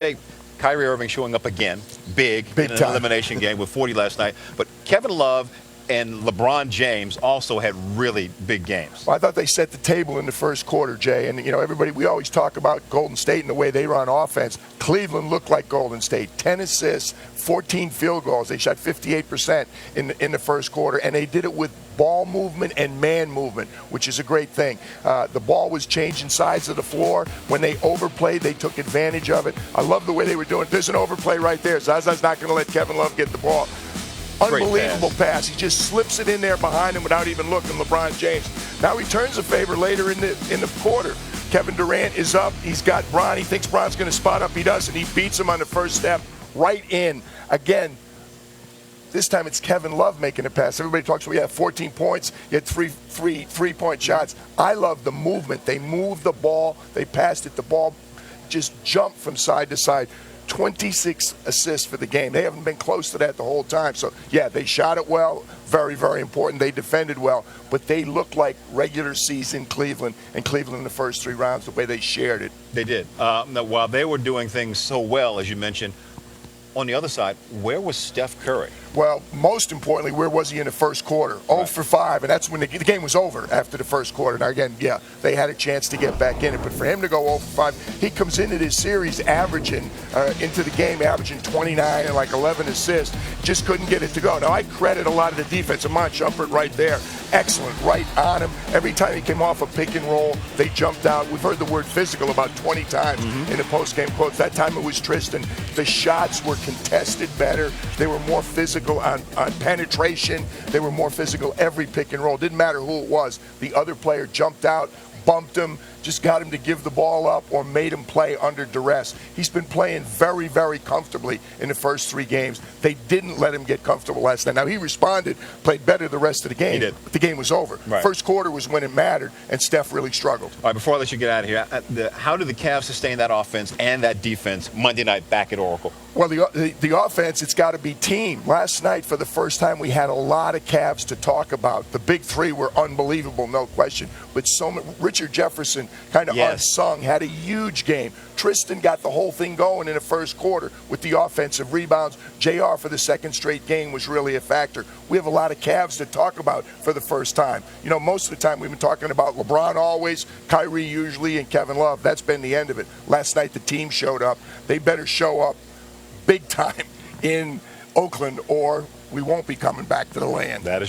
Hey, Kyrie Irving showing up again, big in an time. elimination game with 40 last night. But Kevin Love and LeBron James also had really big games. Well, I thought they set the table in the first quarter, Jay. And, everybody, we always talk about Golden State and the way they run offense. Cleveland looked like Golden State. 10 assists, 14 field goals. They shot 58% in the first quarter. And they did it with ball movement and man movement, which is a great thing. The ball was changing sides of the floor. When they overplayed, they took advantage of it. I love the way they were doing it. There's an overplay right there. Zaza's not going to let Kevin Love get the ball. Unbelievable pass. He just slips it in there behind him without even looking, LeBron James. Now he turns a favor later in the quarter. Kevin Durant is up. He's got Bron. He thinks Bron's going to spot up. He doesn't. He beats him on the first step right in. Again, this time it's Kevin Love making the pass. Everybody talks about, 14 points. You had three-point shots. I love the movement. They moved the ball. They passed it. The ball just jumped from side to side. 26 assists for the game. They haven't been close to that the whole time. So, they shot it well. Very, very important. They defended well. But they looked like regular season Cleveland, and Cleveland in the first 3 rounds, the way they shared it. They did. While they were doing things so well, as you mentioned, on the other side, where was Steph Curry? Well, most importantly, where was he in the first quarter? 0 for 5, and that's when the game was over after the first quarter. Now, again, they had a chance to get back in it, but for him to go 0 for 5, he comes into this series averaging 29 and like 11 assists, just couldn't get it to go. Now, I credit a lot of the defense. Amon Shumpert right there, excellent, right on him. Every time he came off a pick and roll, they jumped out. We've heard the word physical about 20 times in the post-game quotes. That time it was Tristan. The shots were contested better. They were more physical on penetration. They were more physical every pick and roll. Didn't matter who it was. The other player jumped out, bumped him, just got him to give the ball up or made him play under duress. He's been playing very, very comfortably in the first 3 games. They didn't let him get comfortable last night. Now, he responded, played better the rest of the game. He did. But the game was over. Right. First quarter was when it mattered, and Steph really struggled. All right, before I let you get out of here, how did the Cavs sustain that offense and that defense Monday night back at Oracle? Well, the offense, it's got to be team. Last night, for the first time, we had a lot of Cavs to talk about. The big 3 were unbelievable, no question. But Richard Jefferson, kind of unsung, had a huge game. Tristan got the whole thing going in the first quarter with the offensive rebounds. JR for the second straight game was really a factor. We have a lot of Cavs to talk about for the first time. Most of the time we've been talking about LeBron always, Kyrie usually, and Kevin Love. That's been the end of it. Last night the team showed up. They better show up big time in Oakland or we won't be coming back to the land. That is true.